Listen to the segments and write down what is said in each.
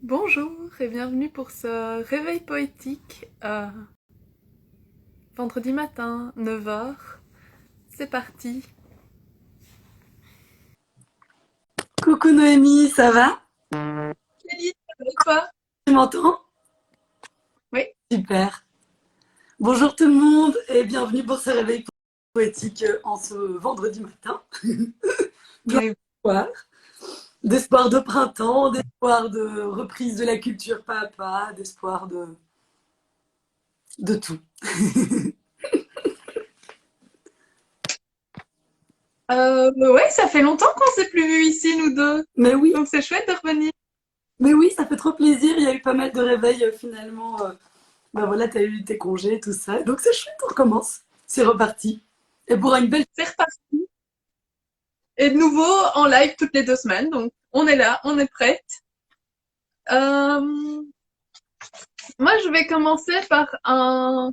Bonjour et bienvenue pour ce réveil poétique vendredi matin, 9 heures. C'est parti. Coucou Noémie, ça va? Salut, ça va et toi? Tu m'entends? Oui, Super. Bonjour tout le monde et bienvenue pour ce réveil poétique en ce vendredi matin. Plein oui. d'espoir. D'espoir de printemps, d'espoir de reprise de la culture pas à pas, d'espoir de tout. Ouais, ça fait longtemps qu'on s'est plus vus ici, nous deux. Mais oui, Donc c'est chouette de revenir. mais oui, ça fait trop plaisir. Il y a eu pas mal de réveils finalement. Ben voilà, t'as eu tes congés, tout ça. Donc c'est chouette, on recommence. C'est reparti. Et pour une belle. C'est reparti. Et de nouveau en live toutes les 2 semaines. Donc on est là, on est prête. Euh, Moi, je vais commencer par un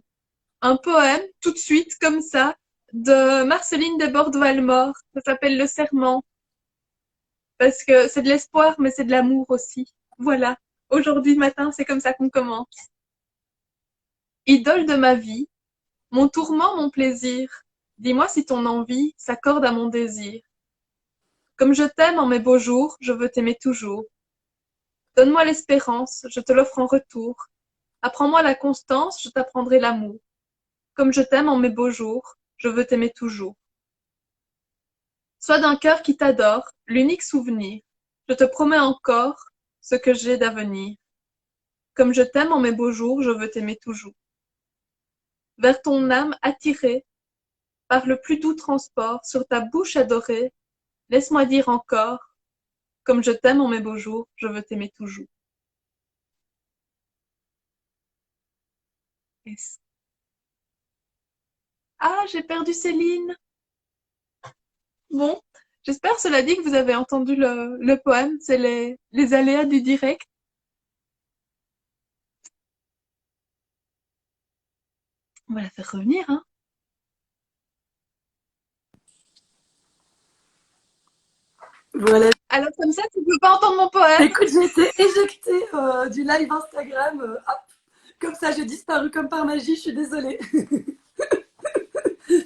poème, tout de suite, comme ça, de Marceline Desbordes-Valmore. Ça s'appelle Le Serment. Parce que c'est de l'espoir, mais c'est de l'amour aussi. Voilà. Aujourd'hui matin, c'est comme ça qu'on commence. Idole de ma vie, mon tourment, mon plaisir. Dis-moi si ton envie s'accorde à mon désir. Comme je t'aime en mes beaux jours, je veux t'aimer toujours. Donne-moi l'espérance, je te l'offre en retour. Apprends-moi la constance, je t'apprendrai l'amour. Comme je t'aime en mes beaux jours, je veux t'aimer toujours. Sois d'un cœur qui t'adore, l'unique souvenir. Je te promets encore ce que j'ai d'avenir. Comme je t'aime en mes beaux jours, je veux t'aimer toujours. Vers ton âme attirée par le plus doux transport, sur ta bouche adorée, laisse-moi dire encore, comme je t'aime en mes beaux jours, je veux t'aimer toujours. Yes. Ah, j'ai perdu Céline. Bon, j'espère cela dit que vous avez entendu le poème, c'est les aléas du direct. On va la faire revenir, hein. Voilà. Alors comme ça, tu peux pas entendre mon poème. Écoute, j'ai été éjectée du live Instagram. Hop, comme ça, j'ai disparu comme par magie. Je suis désolée.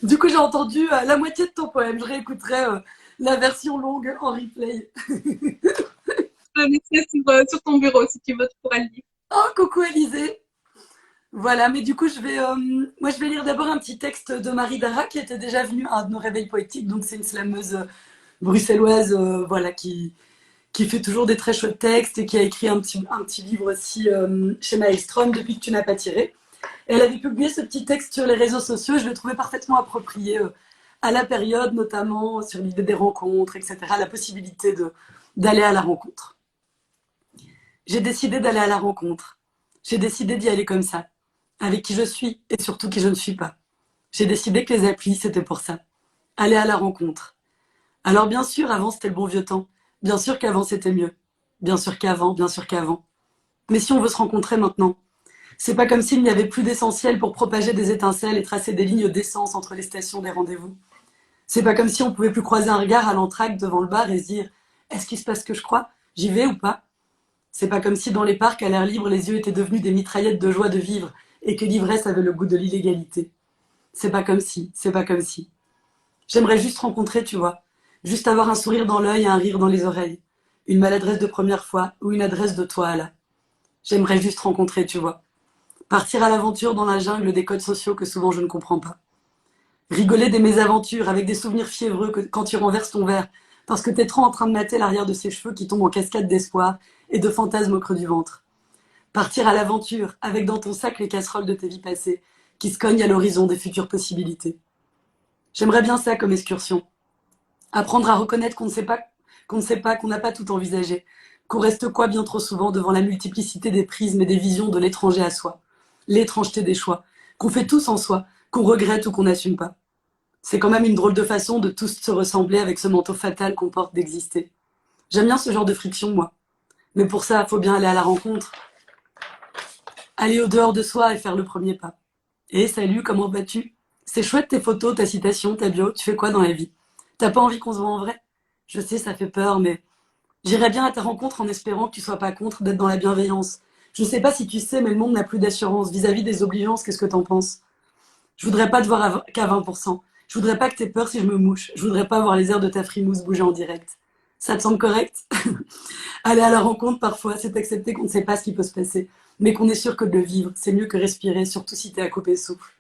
Du coup, j'ai entendu la moitié de ton poème. Je réécouterai la version longue en replay. Je le mettrai sur ton bureau si tu veux, tu pourras le lire. Oh, coucou Alizé. Voilà, mais du coup, moi, je vais lire d'abord un petit texte de Marie Dara qui était déjà venue à un de nos réveils poétiques. Donc, c'est une slameuse bruxelloise, voilà, qui fait toujours des très chouettes textes et qui a écrit un petit livre aussi chez Maelstrom depuis que tu n'as pas tiré. Et elle avait publié ce petit texte sur les réseaux sociaux. Je le trouvais parfaitement approprié à la période, notamment sur l'idée des rencontres, etc. La possibilité d'aller à la rencontre. J'ai décidé d'aller à la rencontre. J'ai décidé d'y aller comme ça, avec qui je suis et surtout qui je ne suis pas. J'ai décidé que les applis, c'était pour ça. Aller à la rencontre. Alors bien sûr, avant, c'était le bon vieux temps. Bien sûr qu'avant, c'était mieux. Bien sûr qu'avant, bien sûr qu'avant. Mais si on veut se rencontrer maintenant, c'est pas comme s'il n'y avait plus d'essentiel pour propager des étincelles et tracer des lignes d'essence entre les stations des rendez-vous. C'est pas comme si on pouvait plus croiser un regard à l'entracte devant le bar et se dire est-ce qu'il se passe ce que je crois? J'y vais ou pas? C'est pas comme si dans les parcs à l'air libre les yeux étaient devenus des mitraillettes de joie de vivre et que l'ivresse avait le goût de l'illégalité. C'est pas comme si, c'est pas comme si. J'aimerais juste rencontrer, tu vois. Juste avoir un sourire dans l'œil et un rire dans les oreilles. Une maladresse de première fois ou une adresse de toi là. J'aimerais juste rencontrer, tu vois. Partir à l'aventure dans la jungle des codes sociaux que souvent je ne comprends pas. Rigoler des mésaventures avec des souvenirs fiévreux quand tu renverses ton verre parce que t'es trop en train de mater l'arrière de ses cheveux qui tombent en cascade d'espoir et de fantasmes au creux du ventre. Partir à l'aventure avec dans ton sac les casseroles de tes vies passées qui se cognent à l'horizon des futures possibilités. J'aimerais bien ça comme excursion. Apprendre à reconnaître qu'on ne sait pas, qu'on n'a pas tout envisagé, qu'on reste quoi bien trop souvent devant la multiplicité des prismes et des visions de l'étranger à soi, l'étrangeté des choix, qu'on fait tous en soi, qu'on regrette ou qu'on n'assume pas. C'est quand même une drôle de façon de tous se ressembler avec ce manteau fatal qu'on porte d'exister. J'aime bien ce genre de friction, moi. Mais pour ça, il faut bien aller à la rencontre, aller au dehors de soi et faire le premier pas. Et salut, comment vas-tu? C'est chouette tes photos, ta citation, ta bio, tu fais quoi dans la vie? T'as pas envie qu'on se voit en vrai? Je sais, ça fait peur, mais J'irai bien à ta rencontre en espérant que tu sois pas contre d'être dans la bienveillance. Je sais pas si tu sais, mais le monde n'a plus d'assurance vis-à-vis des obligeances. Qu'est-ce que t'en penses? Je voudrais pas te voir qu'à 20%. Je voudrais pas que t'aies peur si je me mouche. Je voudrais pas voir les airs de ta frimousse bouger en direct. Ça te semble correct? Aller à la rencontre, parfois, c'est accepter qu'on ne sait pas ce qui peut se passer, mais qu'on est sûr que de le vivre, c'est mieux que respirer, surtout si t'es à couper le souffle.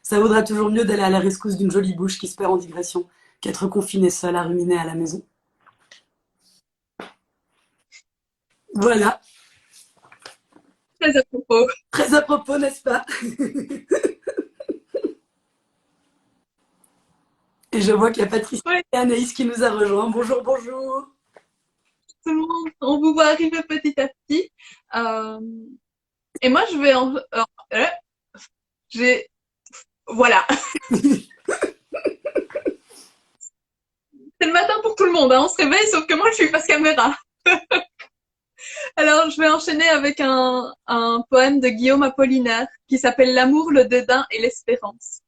Ça vaudra toujours mieux d'aller à la rescousse d'une jolie bouche qui se perd en digression qu'être confiné seul à ruminer à la maison. Voilà, Très à propos. très à propos, n'est-ce pas? Et je vois qu'il y a Patricia Ouais, et Anaïs qui nous a rejoints. Bonjour, bonjour. tout le monde, on vous voit arriver petit à petit. Euh, et moi, je vais euh, j'ai, voilà. C'est le matin pour tout le monde, hein. On se réveille, sauf que moi, je suis face caméra. Alors, je vais enchaîner avec un poème de Guillaume Apollinaire qui s'appelle L'amour, le dédain et l'espérance.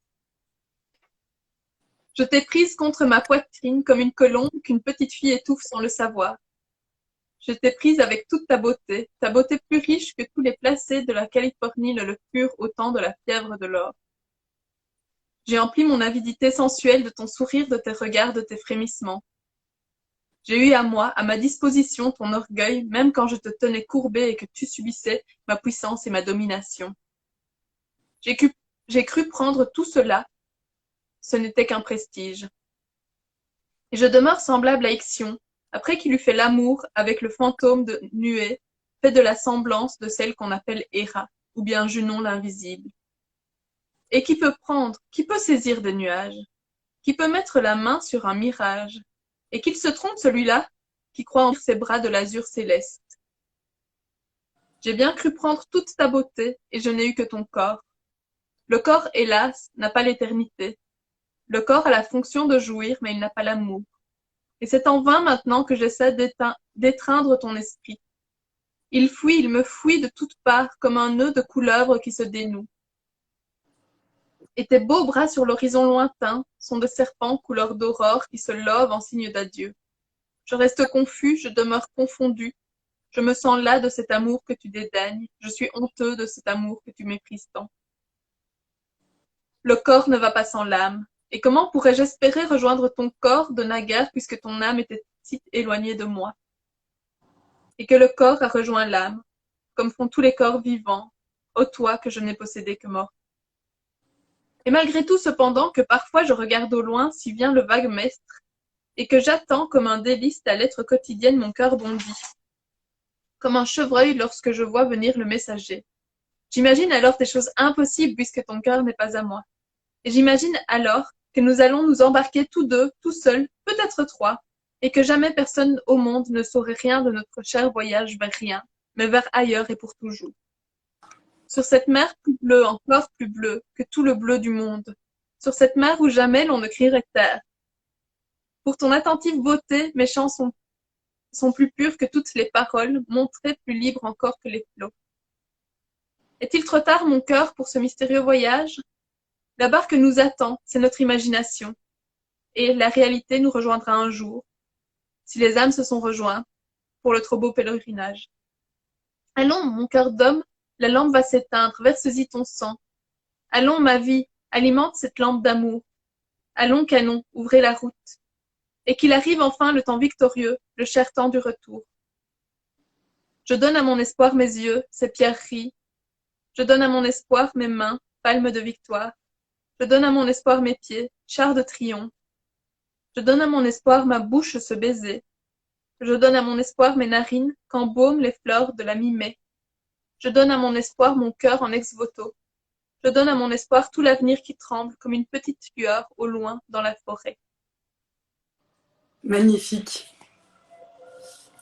Je t'ai prise contre ma poitrine comme une colombe qu'une petite fille étouffe sans le savoir. Je t'ai prise avec toute ta beauté plus riche que tous les placés de la Californie ne le furent au temps de la fièvre de l'or. J'ai empli mon avidité sensuelle de ton sourire, de tes regards, de tes frémissements. J'ai eu à moi, à ma disposition, ton orgueil, même quand je te tenais courbé et que tu subissais ma puissance et ma domination. J'ai cru, j'ai cru prendre tout cela, ce n'était qu'un prestige. Et je demeure semblable à Ixion, après qu'il eut fait l'amour avec le fantôme de Nuée, fait de la semblance de celle qu'on appelle Héra, ou bien Junon l'invisible. Et qui peut saisir des nuages, qui peut mettre la main sur un mirage, et qu'il se trompe celui-là, qui croit en ses bras de l'azur céleste. J'ai bien cru prendre toute ta beauté, et je n'ai eu que ton corps. Le corps, hélas, n'a pas l'éternité. Le corps a la fonction de jouir, mais il n'a pas l'amour. Et c'est en vain maintenant que j'essaie d'étreindre ton esprit. Il me fouille de toutes parts comme un nœud de couleuvre qui se dénoue. Et tes beaux bras sur l'horizon lointain sont de serpents couleur d'aurore qui se lovent en signe d'adieu. Je reste confus, je demeure confondu. Je me sens las de cet amour que tu dédaignes. Je suis honteux de cet amour que tu méprises tant. Le corps ne va pas sans l'âme. Et comment pourrais-je espérer rejoindre ton corps de naguère puisque ton âme était si éloignée de moi? Et que le corps a rejoint l'âme, comme font tous les corps vivants, ô toi que je n'ai possédé que mort. Et malgré tout cependant que parfois je regarde au loin si vient le vague mestre, et que j'attends comme un délice ta lettre quotidienne mon cœur bondit, comme un chevreuil lorsque je vois venir le messager. J'imagine alors des choses impossibles puisque ton cœur n'est pas à moi. Et j'imagine alors que nous allons nous embarquer tous deux, tout seuls, peut-être trois, et que jamais personne au monde ne saurait rien de notre cher voyage vers rien, mais vers ailleurs et pour toujours. Sur cette mer plus bleue, encore plus bleue que tout le bleu du monde, sur cette mer où jamais l'on ne crierait terre. Pour ton attentive beauté, mes chants sont plus purs que toutes les paroles, montrés plus libres encore que les flots. Est-il trop tard, mon cœur, pour ce mystérieux voyage? La barque nous attend, c'est notre imagination, et la réalité nous rejoindra un jour, si les âmes se sont rejointes, pour le trop beau pèlerinage. Allons, mon cœur d'homme, la lampe va s'éteindre, verse-y ton sang. Allons, ma vie, alimente cette lampe d'amour. Allons, canon, ouvrez la route. Et qu'il arrive enfin le temps victorieux, le cher temps du retour. Je donne à mon espoir mes yeux, ces pierreries. Je donne à mon espoir mes mains, palmes de victoire. Je donne à mon espoir mes pieds, chars de triomphe. Je donne à mon espoir ma bouche ce baiser. Je donne à mon espoir mes narines qu'embaument les fleurs de la mi-mai. Je donne à mon espoir mon cœur en ex-voto. Je donne à mon espoir tout l'avenir qui tremble comme une petite lueur au loin dans la forêt. Magnifique.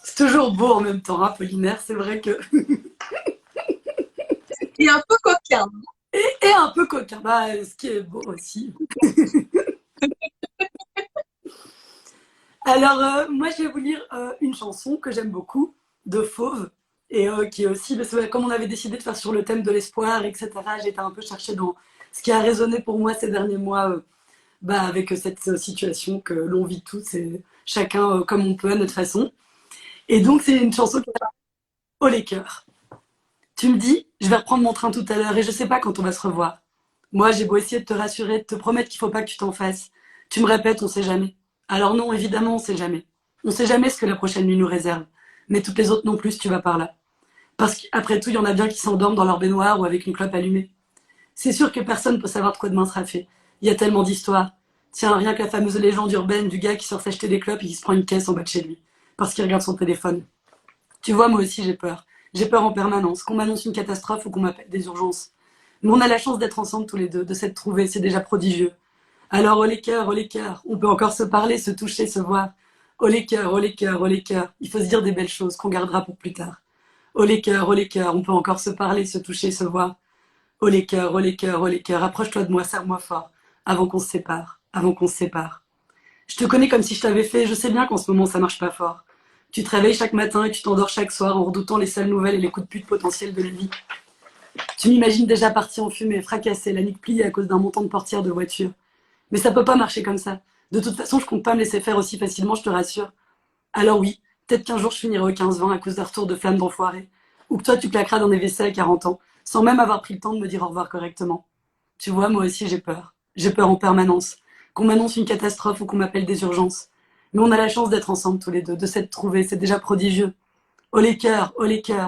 C'est toujours beau en même temps, hein, Apollinaire, c'est vrai que... Et un peu coquin. Et un peu coquin, bah, ce qui est beau aussi. Alors, moi, je vais vous lire une chanson que j'aime beaucoup, de Fauve, et qui est aussi, parce que comme on avait décidé de faire sur le thème de l'espoir, etc., j'étais un peu cherchée dans ce qui a résonné pour moi ces derniers mois, avec cette situation que l'on vit tous, et chacun comme on peut à notre façon. Et donc, c'est une chanson qui s'appelle Oh les cœurs. Tu me dis, je vais reprendre mon train tout à l'heure et je sais pas quand on va se revoir. Moi, j'ai beau essayer de te rassurer, de te promettre qu'il faut pas que tu t'en fasses. Tu me répètes, on sait jamais. Alors non, évidemment, on sait jamais. On sait jamais ce que la prochaine nuit nous réserve. Mais toutes les autres non plus, si tu vas par là. Parce qu'après tout, il y en a bien qui s'endorment dans leur baignoire ou avec une clope allumée. C'est sûr que personne peut savoir de quoi demain sera fait. Il y a tellement d'histoires. Tiens, rien que la fameuse légende urbaine du gars qui sort s'acheter des clopes et qui se prend une caisse en bas de chez lui. Parce qu'il regarde son téléphone. Tu vois, moi aussi j'ai peur. J'ai peur en permanence, qu'on m'annonce une catastrophe ou qu'on m'appelle des urgences. Mais on a la chance d'être ensemble tous les deux, de s'être trouvés, c'est déjà prodigieux. Alors, oh les cœurs, on peut encore se parler, se toucher, se voir. Oh les cœurs, oh les cœurs, oh les cœurs, il faut se dire des belles choses qu'on gardera pour plus tard. Oh les cœurs, on peut encore se parler, se toucher, se voir. Oh les cœurs, oh les cœurs, oh les cœurs, approche-toi de moi, serre-moi fort, avant qu'on se sépare, avant qu'on se sépare. Je te connais comme si je t'avais fait, je sais bien qu'en ce moment ça marche pas fort. Tu te réveilles chaque matin et tu t'endors chaque soir en redoutant les sales nouvelles et les coups de pute potentiels de la vie. Tu m'imagines déjà parti en fumée, fracassé, la nuque pliée à cause d'un montant de portière de voiture. Mais ça peut pas marcher comme ça. De toute façon, je compte pas me laisser faire aussi facilement, je te rassure. Alors oui, peut-être qu'un jour je finirai au 15-20 à cause d'un retour de flamme d'enfoiré. Ou que toi tu claqueras dans des WC à 40 ans, sans même avoir pris le temps de me dire au revoir correctement. Tu vois, moi aussi j'ai peur. J'ai peur en permanence. Qu'on m'annonce une catastrophe ou qu'on m'appelle des urgences. Mais on a la chance d'être ensemble tous les deux, de s'être trouvés, c'est déjà prodigieux. Oh les cœurs,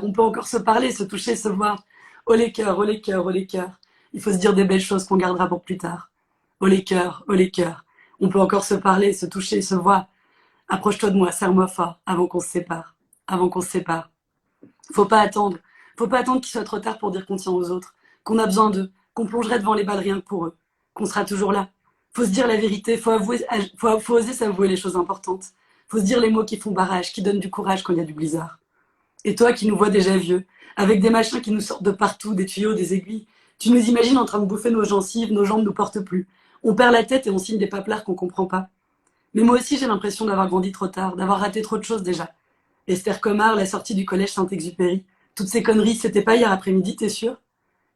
on peut encore se parler, se toucher, se voir. Oh les cœurs, oh les cœurs, oh les cœurs. Il faut se dire des belles choses qu'on gardera pour plus tard. Oh les cœurs, on peut encore se parler, se toucher, se voir. Approche-toi de moi, serre-moi fort, avant qu'on se sépare. Avant qu'on se sépare. Faut pas attendre. Faut pas attendre qu'il soit trop tard pour dire qu'on tient aux autres, qu'on a besoin d'eux, qu'on plongerait devant les balles rien que pour eux, qu'on sera toujours là. Faut se dire la vérité, faut oser s'avouer les choses importantes. Faut se dire les mots qui font barrage, qui donnent du courage quand il y a du blizzard. Et toi qui nous vois déjà vieux, avec des machins qui nous sortent de partout, des tuyaux, des aiguilles, tu nous imagines en train de bouffer nos gencives, nos jambes nous portent plus. On perd la tête et on signe des paplards qu'on comprend pas. Mais moi aussi j'ai l'impression d'avoir grandi trop tard, d'avoir raté trop de choses déjà. Esther Comard, la sortie du collège Saint-Exupéry. Toutes ces conneries, c'était pas hier après-midi, t'es sûr?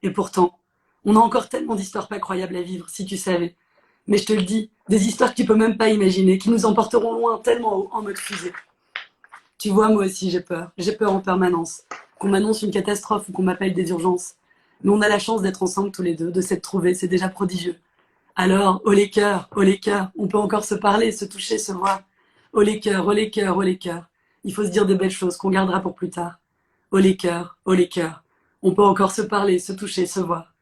Et pourtant, on a encore tellement d'histoires pas croyables à vivre, si tu savais. Mais je te le dis, des histoires que tu peux même pas imaginer, qui nous emporteront loin tellement haut en mode fusée. Tu vois, moi aussi j'ai peur. J'ai peur en permanence. Qu'on m'annonce une catastrophe ou qu'on m'appelle des urgences. Mais on a la chance d'être ensemble tous les deux, de s'être trouvés, c'est déjà prodigieux. Alors, oh les cœurs, on peut encore se parler, se toucher, se voir. Oh les cœurs, oh les cœurs, oh les cœurs. Il faut se dire des belles choses qu'on gardera pour plus tard. Oh les cœurs. On peut encore se parler, se toucher, se voir.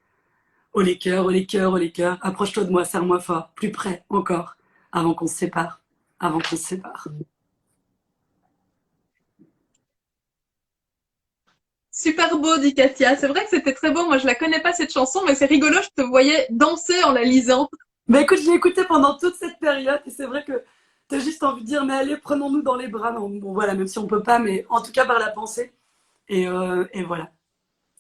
Oh les cœurs, oh les cœurs, oh les cœurs. Approche-toi de moi, serre-moi fort, plus près encore, avant qu'on se sépare. Avant qu'on se sépare. Super beau, dit Katia. C'est vrai que c'était très beau. Moi, je la connais pas cette chanson, mais c'est rigolo. Je te voyais danser en la lisant. Bah écoute, je l'ai écouté pendant toute cette période et c'est vrai que t'as juste envie de dire, mais allez, prenons-nous dans les bras. Bon voilà, même si on peut pas, mais en tout cas par la pensée. Et voilà.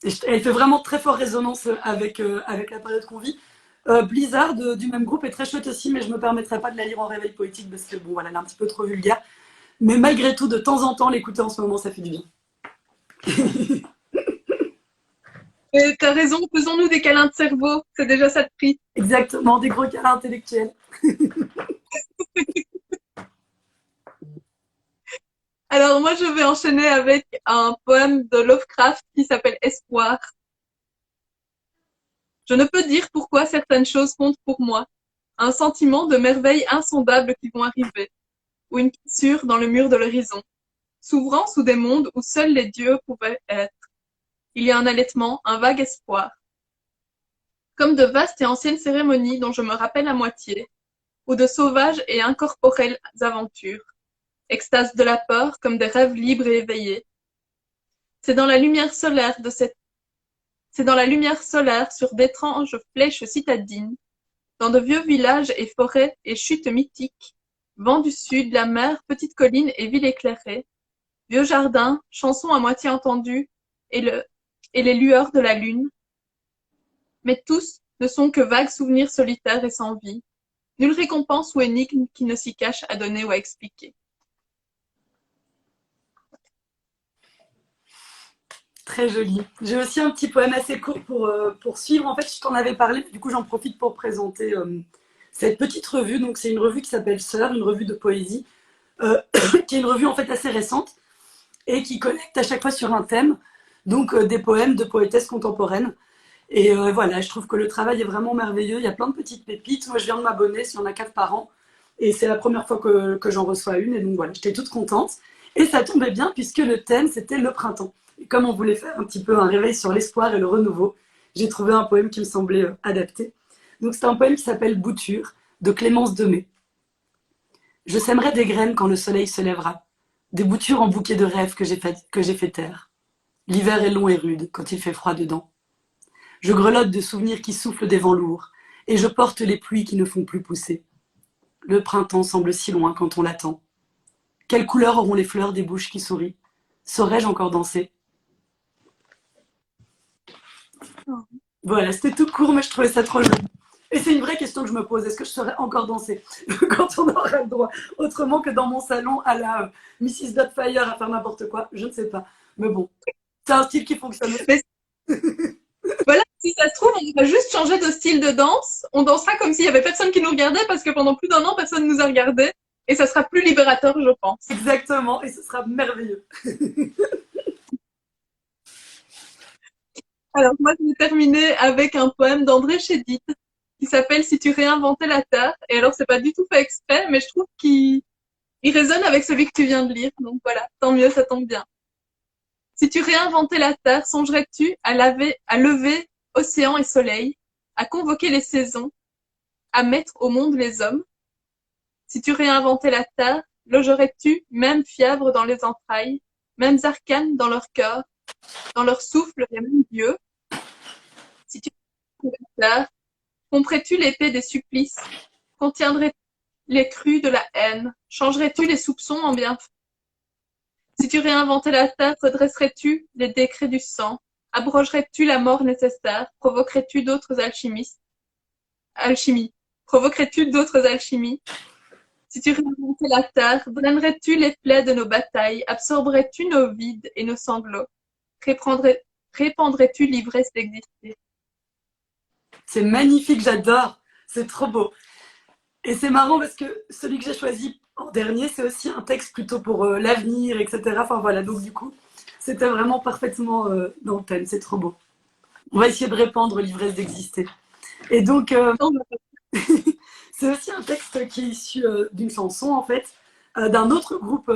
Elle fait vraiment très fort résonance avec la période qu'on vit. Blizzard du même groupe est très chouette aussi, mais je me permettrai pas de la lire en réveil poétique parce que bon voilà, elle est un petit peu trop vulgaire. Mais malgré tout, de temps en temps, l'écouter en ce moment, ça fait du bien. Et t'as raison. Faisons-nous des câlins de cerveau. C'est déjà ça de prix. Exactement, des gros câlins intellectuels. Alors moi, je vais enchaîner avec un poème de Lovecraft qui s'appelle Espoir. Je ne peux dire pourquoi certaines choses comptent pour moi. Un sentiment de merveilles insondables qui vont arriver, ou une fissure dans le mur de l'horizon, s'ouvrant sous des mondes où seuls les dieux pouvaient être. Il y a un allaitement, un vague espoir. Comme de vastes et anciennes cérémonies dont je me rappelle à moitié, ou de sauvages et incorporelles aventures. Extase de la peur comme des rêves libres et éveillés. C'est dans la lumière solaire de cette C'est dans la lumière solaire sur d'étranges flèches citadines, dans de vieux villages et forêts et chutes mythiques, vent du sud, la mer, petites collines et villes éclairées, vieux jardins, chansons à moitié entendues, et, et les lueurs de la lune. Mais tous ne sont que vagues souvenirs solitaires et sans vie, nulle récompense ou énigme qui ne s'y cache à donner ou à expliquer. Très joli. J'ai aussi un petit poème assez court pour suivre. En fait, je t'en avais parlé, du coup, j'en profite pour présenter cette petite revue. Donc, c'est une revue qui s'appelle Sœur, une revue de poésie, qui est une revue en fait assez récente. et qui collecte à chaque fois sur un thème, donc des poèmes de poétesses contemporaines. Et voilà, je trouve que le travail est vraiment merveilleux. Il y a plein de petites pépites. Moi, je viens de m'abonner, il y en a 4 par an. Et c'est la première fois que j'en reçois une. Et donc voilà, j'étais toute contente. Et ça tombait bien puisque le thème, c'était le printemps. Et comme on voulait faire un petit peu un réveil sur l'espoir et le renouveau, j'ai trouvé un poème qui me semblait adapté. Donc c'est un poème qui s'appelle Bouture, de Clémence Demey. Je sèmerai des graines quand le soleil se lèvera, des boutures en bouquet de rêves que j'ai fait taire. L'hiver est long et rude quand il fait froid dedans. Je grelotte de souvenirs qui soufflent des vents lourds, et je porte les pluies qui ne font plus pousser. Le printemps semble si loin quand on l'attend. Quelle couleur auront les fleurs des bouches qui sourient? Saurais-je encore danser? Voilà, c'était tout court, mais je trouvais ça trop joli. Et c'est une vraie question que je me pose. Est-ce que je saurais encore danser quand on aura le droit? Autrement que dans mon salon à la Mrs. Dotfire à faire n'importe quoi, je ne sais pas. Mais bon, c'est un style qui fonctionne. Mais voilà, si ça se trouve, on va juste changer de style de danse. On dansera comme s'il y avait personne qui nous regardait parce que pendant plus d'un an, personne ne nous a regardé. Et ça sera plus libérateur, je pense. Exactement, et ce sera merveilleux. Alors, moi, je vais terminer avec un poème d'André Chédid qui s'appelle Si tu réinventais la Terre. Et alors, c'est pas du tout fait exprès, mais je trouve qu'il résonne avec celui que tu viens de lire. Donc voilà, tant mieux, ça tombe bien. Si tu réinventais la Terre, songerais-tu à lever océan et soleil, à convoquer les saisons, à mettre au monde les hommes? Si tu réinventais la Terre, logerais-tu même fièvre dans les entrailles, mêmes arcanes dans leur cœur, dans leur souffle les mêmes dieux? Si tu réinventais la Terre, comprerais-tu l'épée des supplices, contiendrais-tu les crues de la haine, changerais-tu les soupçons en bienfaits? Si tu réinventais la terre, redresserais-tu les décrets du sang, abrogerais-tu la mort nécessaire, provoquerais-tu d'autres alchimies, provoquerais-tu d'autres alchimies? Si tu réinventais la terre, drainerais-tu les plaies de nos batailles, absorberais-tu nos vides et nos sanglots, répandrais-tu l'ivresse d'exister? C'est magnifique, j'adore. C'est trop beau. Et c'est marrant parce que celui que j'ai choisi en dernier, c'est aussi un texte plutôt pour l'avenir, etc. Enfin voilà, donc du coup, c'était vraiment parfaitement dans le thème. C'est trop beau. On va essayer de répandre l'ivresse d'exister. Et donc, c'est aussi un texte qui est issu d'une chanson, en fait, d'un autre groupe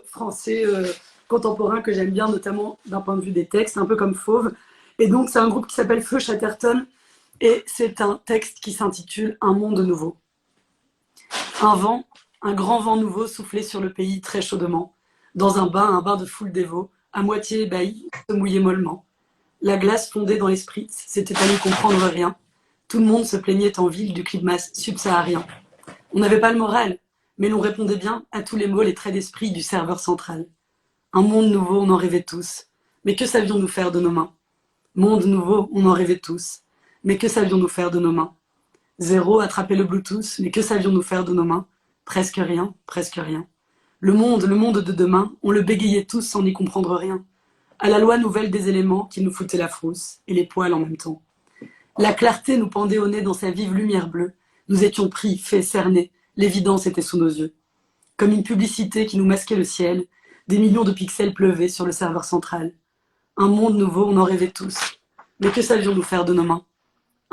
français contemporain que j'aime bien, notamment d'un point de vue des textes, un peu comme Fauve. Et donc, c'est un groupe qui s'appelle Feu Chatterton. Et c'est un texte qui s'intitule Un monde nouveau. Un vent, un grand vent nouveau soufflait sur le pays très chaudement. Dans un bain de foule dévot, à moitié ébahi, se mouillait mollement. La glace fondait dans l'esprit, c'était à n'y comprendre rien. Tout le monde se plaignait en ville du climat subsaharien. On n'avait pas le moral, mais l'on répondait bien à tous les mots, les traits d'esprit du serveur central. Un monde nouveau, on en rêvait tous. Mais que savions-nous faire de nos mains? Monde nouveau, on en rêvait tous. Mais que savions-nous faire de nos mains? Zéro, attraper le Bluetooth, mais que savions-nous faire de nos mains? Presque rien, presque rien. Le monde de demain, on le bégayait tous sans n'y comprendre rien. À la loi nouvelle des éléments qui nous foutaient la frousse et les poils en même temps. La clarté nous pendait au nez dans sa vive lumière bleue. Nous étions pris, faits, cernés. L'évidence était sous nos yeux. Comme une publicité qui nous masquait le ciel, des millions de pixels pleuvaient sur le serveur central. Un monde nouveau, on en rêvait tous. Mais que savions-nous faire de nos mains?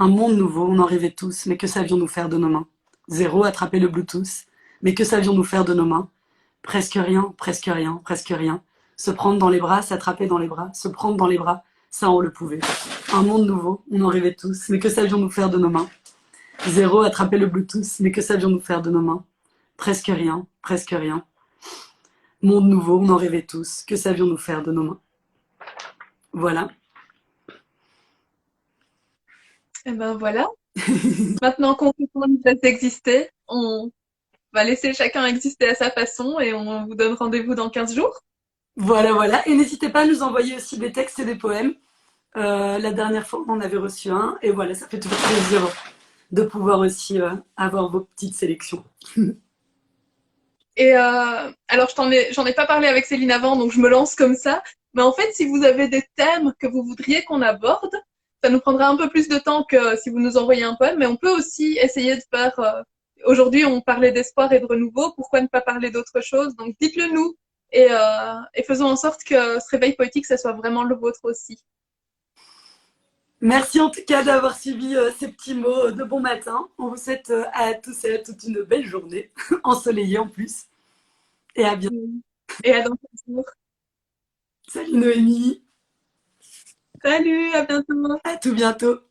Un monde nouveau, on en rêvait tous, mais que savions-nous faire de nos mains? Zéro, attraper le Bluetooth, mais que savions-nous faire de nos mains? Presque rien, presque rien, presque rien. Se prendre dans les bras, s'attraper dans les bras, se prendre dans les bras, ça on le pouvait. Un monde nouveau, on en rêvait tous, mais que savions-nous faire de nos mains? Zéro, attraper le Bluetooth, mais que savions-nous faire de nos mains? Presque rien, presque rien. Monde nouveau, on en rêvait tous, que savions-nous faire de nos mains? Voilà. Et ben voilà. Maintenant qu'on comprend l'idée d'exister, on va laisser chacun exister à sa façon et on vous donne rendez-vous dans 15 jours. Voilà, voilà. Et n'hésitez pas à nous envoyer aussi des textes et des poèmes. La dernière fois, on en avait reçu un. Et voilà, ça fait toujours plaisir de pouvoir aussi avoir vos petites sélections. Et alors, j'en ai pas parlé avec Céline avant, donc je me lance comme ça. Mais en fait, si vous avez des thèmes que vous voudriez qu'on aborde, ça nous prendra un peu plus de temps que si vous nous envoyez un poème. Mais on peut aussi essayer de faire. Aujourd'hui, on parlait d'espoir et de renouveau. Pourquoi ne pas parler d'autre chose? Donc, dites-le nous et faisons en sorte que ce réveil poétique, ça soit vraiment le vôtre aussi. Merci en tout cas d'avoir suivi ces petits mots de bon matin. On vous souhaite à tous et à toutes une belle journée, ensoleillée en plus. Et à bientôt. Et à dans 15 jours. Salut Noémie, Salut, à bientôt. à tout bientôt.